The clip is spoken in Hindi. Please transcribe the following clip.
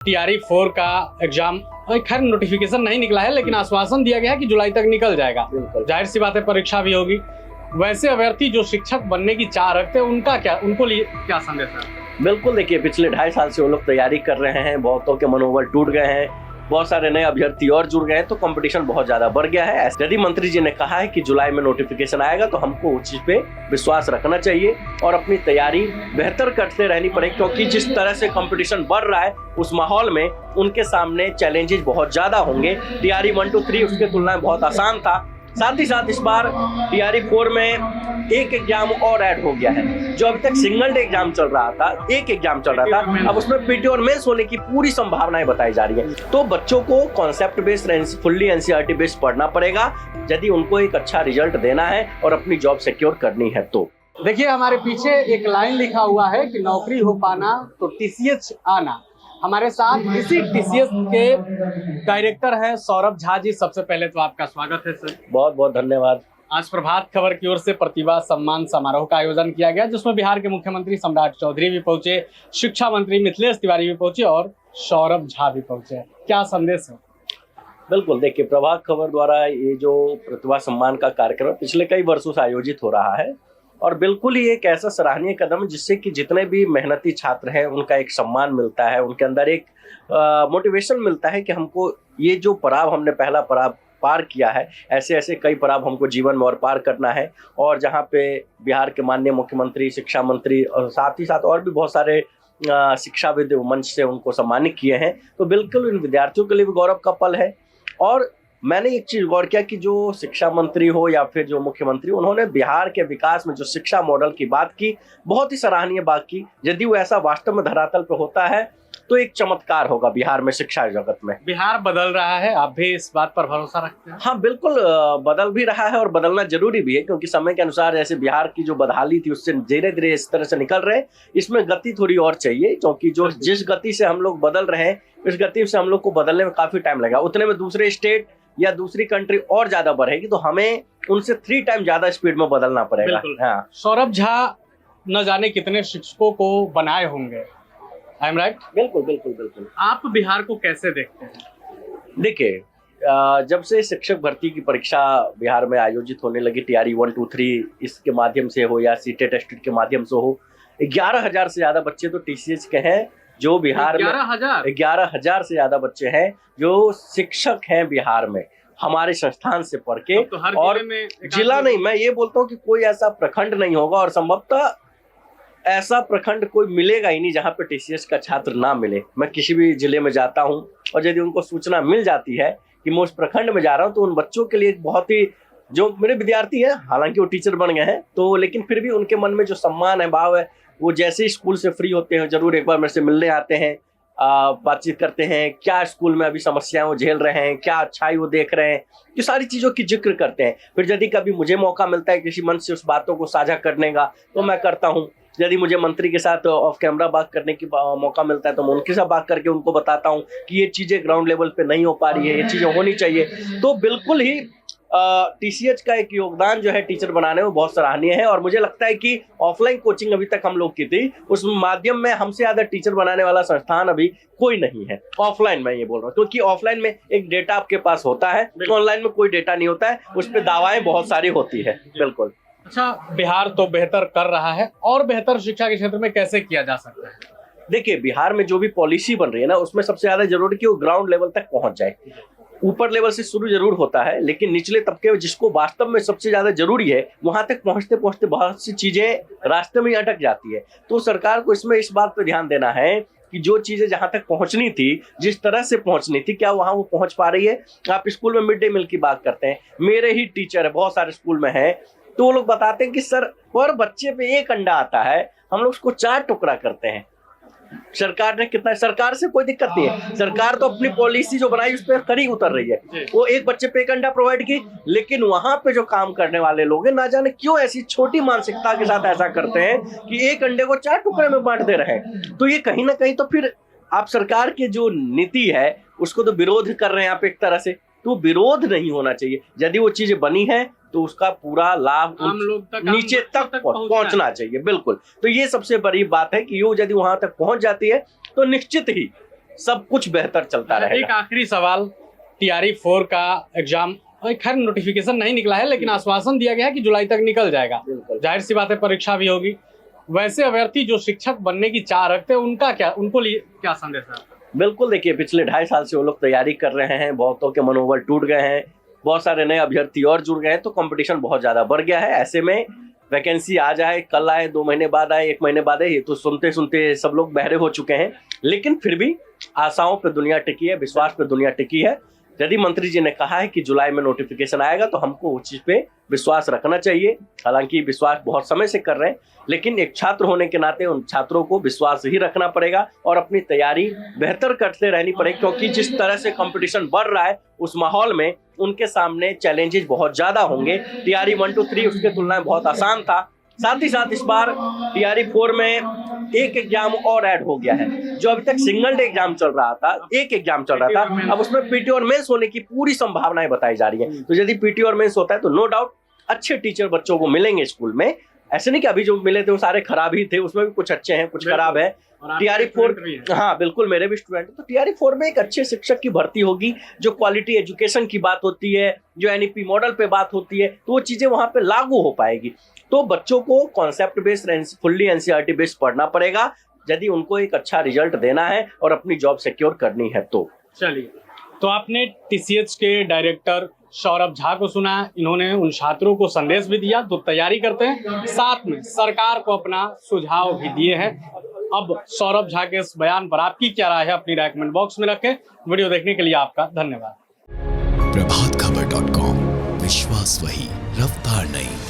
टीआरई 4 का एग्जाम खैर नोटिफिकेशन नहीं निकला है, लेकिन आश्वासन दिया गया है कि जुलाई तक निकल जाएगा। जाहिर सी बात है परीक्षा भी होगी। वैसे अभ्यर्थी जो शिक्षक बनने की चाह रखते हैं उनको लिए क्या संदेश है? बिल्कुल, देखिए पिछले 2.5 साल से वो लोग तैयारी कर रहे हैं, बहुतों के मनोबल टूट गए हैं, बहुत सारे नए अभ्यर्थी और जुड़ गए हैं, तो कंपटीशन बहुत ज्यादा बढ़ गया है। यदि मंत्री जी ने कहा है कि जुलाई में नोटिफिकेशन आएगा तो हमको उस चीज पे विश्वास रखना चाहिए और अपनी तैयारी बेहतर करते रहनी पड़ेगी, क्योंकि जिस तरह से कंपटीशन बढ़ रहा है उस माहौल में उनके सामने चैलेंजेस बहुत ज्यादा होंगे। टीआरई 1 2 3 उसके तुलना में बहुत आसान था। साथ ही साथ इस बार टीआरई 4 में एक एग्जाम और ऐड हो गया है। जो अभी तक सिंगल डे एग्जाम चल रहा था, एक एग्जाम चल रहा था, अब उसमें पीटी और मेंस होने की पूरी संभावनाएं बताई जा रही है। तो बच्चों को concept based fully NCERT based पढ़ना पड़ेगा यदि उनको एक अच्छा रिजल्ट देना है और अपनी जॉब सिक्योर करनी है। तो देखिए हमारे पीछे एक लाइन लिखा हुआ है कि नौकरी हो पाना तो टीसीएस आना। हमारे साथ इसी टीसीएस के डायरेक्टर हैं सौरभ झा जी। सबसे पहले तो आपका स्वागत है सर। बहुत बहुत धन्यवाद। आज प्रभात खबर की ओर से प्रतिभा सम्मान समारोह का आयोजन किया गया, जिसमें बिहार के मुख्यमंत्री सम्राट चौधरी भी पहुंचे, शिक्षा मंत्री मिथिलेश तिवारी भी पहुंचे और सौरभ झा भी पहुंचे। क्या संदेश है? बिल्कुल, देखिए प्रभात खबर द्वारा ये जो प्रतिभा सम्मान का कार्यक्रम पिछले कई वर्षों से आयोजित हो रहा है और बिल्कुल ही एक ऐसा सराहनीय कदम है जिससे कि जितने भी मेहनती छात्र हैं उनका एक सम्मान मिलता है, उनके अंदर एक मोटिवेशन मिलता है कि हमको ये जो पड़ाव हमने पहला पड़ाव पार किया है, ऐसे ऐसे कई पड़ाव हमको जीवन में और पार करना है। और जहाँ पे बिहार के माननीय मुख्यमंत्री, शिक्षा मंत्री और साथ ही साथ और भी बहुत सारे शिक्षाविद मंच से उनको सम्मानित किए हैं, तो बिल्कुल इन विद्यार्थियों के लिए भी गौरव का पल है। और मैंने एक चीज गौर किया कि जो शिक्षा मंत्री हो या फिर जो मुख्यमंत्री, उन्होंने बिहार के विकास में जो शिक्षा मॉडल की बात की, बहुत ही सराहनीय बात की। यदि वो ऐसा वास्तव में धरातल पर होता है तो एक चमत्कार होगा बिहार में, शिक्षा जगत में। बिहार बदल रहा है, आप भी इस बात पर भरोसा रखते हैं? हाँ बिल्कुल, बदल भी रहा है और बदलना जरूरी भी है, क्योंकि समय के अनुसार जैसे बिहार की जो बदहाली थी उससे धीरे धीरे इस तरह से निकल रहे हैं। इसमें गति थोड़ी और चाहिए, क्योंकि जो जिस गति से हम लोग बदल रहे हैं इस गति से हम लोग को बदलने में काफी टाइम लगेगा। उतने में दूसरे स्टेट या दूसरी कंट्री और ज्यादा बढ़ेगी, तो हमें उनसे 3 टाइम ज्यादा स्पीड में बदलना पड़ेगा। हाँ। सौरभ झा न जाने कितने शिक्षकों को बनाए होंगे, आई एम राइट? बिल्कुल बिल्कुल बिल्कुल। आप बिहार को कैसे देखते हैं? देखिए, जब से शिक्षक भर्ती की परीक्षा बिहार में आयोजित होने लगी, टीआरई 1 2 3 इसके माध्यम से हो या सीटेट टेस्ट के माध्यम से हो, 11,000 से ज्यादा बच्चे तो टीसीएस के हैं जो बिहार में 11,000 से ज्यादा बच्चे हैं जो शिक्षक हैं बिहार में, हमारे संस्थान से पढ़ के। तो हर और जिला नहीं, मैं ये बोलता हूँ कि कोई ऐसा प्रखंड नहीं होगा और संभवतः ऐसा प्रखंड कोई मिलेगा ही नहीं जहाँ पे टीसीएस का छात्र ना मिले। मैं किसी भी जिले में जाता हूँ और यदि उनको सूचना मिल जाती है कि मैं उस प्रखंड में जा रहा हूँ, तो उन बच्चों के लिए बहुत ही, जो मेरे विद्यार्थी हैं हालांकि वो टीचर बन गए हैं, तो लेकिन फिर भी उनके मन में जो सम्मान है, भाव है, वो जैसे ही स्कूल से फ्री होते हैं जरूर एक बार मेरे से मिलने आते हैं, बातचीत करते हैं, क्या स्कूल में अभी समस्याएं वो झेल रहे हैं, क्या अच्छाई वो देख रहे हैं, ये सारी चीजों की जिक्र करते हैं। फिर यदि कभी मुझे मौका मिलता है किसी मंच से उस बातों को साझा करने का तो मैं करता हूँ। यदि मुझे मंत्री के साथ ऑफ कैमरा बात करने की मौका मिलता है तो मैं उनके साथ बात करके उनको बताता हूँ कि ये चीजें ग्राउंड लेवल पे नहीं हो पा रही है, ये चीजें होनी चाहिए। तो बिल्कुल ही टीसीएच का एक योगदान जो है टीचर बनाने में बहुत सराहनीय है। और मुझे लगता है कि ऑफलाइन कोचिंग अभी तक हम लोग की थी, उस माध्यम में हमसे ज्यादा टीचर बनाने वाला संस्थान अभी कोई नहीं है ऑफलाइन, मैं ये बोल रहा हूँ, क्योंकि ऑफलाइन में एक डेटा आपके पास होता है, ऑनलाइन में कोई डेटा नहीं होता है, उस पर दावाएं बहुत सारी होती है। बिल्कुल। अच्छा, बिहार तो बेहतर कर रहा है, और बेहतर शिक्षा के क्षेत्र में कैसे किया जा सकता है? देखिए, बिहार में जो भी पॉलिसी बन रही है ना, उसमें सबसे ज्यादा जरूरी कि वो ग्राउंड लेवल तक पहुंच जाए। ऊपर लेवल से शुरू जरूर होता है, लेकिन निचले तबके जिसको वास्तव में सबसे ज्यादा जरूरी है, वहां तक पहुंचते पहुंचते बहुत सी चीजें रास्ते में अटक जाती है। तो सरकार को इसमें इस बात पर ध्यान देना है कि जो चीजें जहां तक पहुंचनी थी, जिस तरह से पहुंचनी थी, क्या वहां वो पहुंच पा रही है। आप स्कूल में मिड डे मील की बात करते हैं, मेरे ही टीचर है, बहुत सारे स्कूल में है, तो वो लोग बताते हैं कि सर पर बच्चे पे 1 अंडा आता है, हम लोग उसको 4 टुकड़ा करते हैं। सरकार ने कितना, सरकार से कोई दिक्कत नहीं है, सरकार तो अपनी पॉलिसी जो बनाई उस पर खरी उतर रही है, वो 1 बच्चे पे 1 अंडा प्रोवाइड की, लेकिन वहां पे जो काम करने वाले लोग हैं ना जाने क्यों ऐसी छोटी मानसिकता के साथ ऐसा करते हैं कि 1 अंडे को 4 टुकड़े में बांट दे रहे हैं। तो ये कहीं ना कहीं तो फिर आप सरकार की जो नीति है उसको तो विरोध कर रहे हैं आप एक तरह से, तो विरोध नहीं होना चाहिए। यदि वो चीजें बनी है तो उसका पूरा लाभ नीचे तक पहुंचना चाहिए। बिल्कुल, तो ये सबसे बड़ी बात है कि यदि वहां तक पहुंच जाती है तो निश्चित ही सब कुछ बेहतर चलता एक रहेगा। आखिरी सवाल, टीआरई 4 का एग्जाम खैर नोटिफिकेशन नहीं निकला है, लेकिन आश्वासन दिया गया है कि जुलाई तक निकल जाएगा। जाहिर सी बात है परीक्षा भी होगी। वैसे अभ्यर्थी जो शिक्षक बनने की चाह रखते हैं उनका क्या, उनको लिए क्या संदेश है? बिल्कुल, देखिए पिछले 2.5 साल से वो लोग तैयारी कर रहे हैं, बहुतों के मनोबल टूट गए हैं, बहुत सारे नए अभ्यर्थी और जुड़ गए हैं, तो कंपटीशन बहुत ज्यादा बढ़ गया है। ऐसे में वैकेंसी आ जाए, कल आए, 2 महीने बाद आए, 1 महीने बाद आए, ये तो सुनते सुनते सब लोग बहरे हो चुके हैं। लेकिन फिर भी आशाओं पे दुनिया टिकी है, विश्वास पे दुनिया टिकी है। यदि मंत्री जी ने कहा है कि जुलाई में नोटिफिकेशन आएगा तो हमको उस चीज पे विश्वास रखना चाहिए। हालांकि विश्वास बहुत समय से कर रहे हैं, लेकिन एक छात्र होने के नाते उन छात्रों को विश्वास ही रखना पड़ेगा और अपनी तैयारी बेहतर करते रहनी पड़ेगी, क्योंकि जिस तरह से कंपटीशन बढ़ रहा है उस माहौल में उनके सामने चैलेंजेस बहुत ज्यादा होंगे। टीआरई 1 to 3 उसके तुलना में बहुत आसान था। साथ ही साथ इस बार टीआरई 4 में एक एग्जाम और ऐड हो गया है। जो अभी तक सिंगल डे एग्जाम चल रहा था, एक एग्जाम चल रहा था, अब उसमें पीटी और मेंस होने की पूरी संभावनाएं बताई जा रही हैं। तो यदि पीटी और मेंस होता है तो नो डाउट अच्छे टीचर बच्चों को मिलेंगे स्कूल में। ऐसे नहीं कि अभी जो मिले थे वो सारे खराब ही थे, उसमें भी कुछ अच्छे हैं, कुछ खराब है। टीआरई 4, हाँ बिल्कुल, मेरे भी स्टूडेंट हैं। तो टीआरई 4 में एक अच्छे शिक्षक की भर्ती होगी, जो क्वालिटी एजुकेशन की बात होती है, जो एनईपी मॉडल पे बात होती है, तो वो चीजें वहां पे लागू हो पाएगी। तो बच्चों को concept based, fully NCERT based पढ़ना पड़ेगा यदि उनको एक अच्छा रिजल्ट देना है और अपनी जॉब सिक्योर करनी है। तो चलिए, तो आपने टीसीएच के डायरेक्टर सौरभ झा को सुना, इन्होंने उन छात्रों को संदेश भी दिया तो तैयारी करते हैं, साथ में सरकार को अपना सुझाव भी दिए हैं। अब सौरभ झा के इस बयान पर आपकी क्या राय है, अपनी राय कमेंट बॉक्स में रखें। वीडियो देखने के लिए आपका धन्यवाद। प्रभातखबर.com, विश्वास वही, रफ्तार नहीं।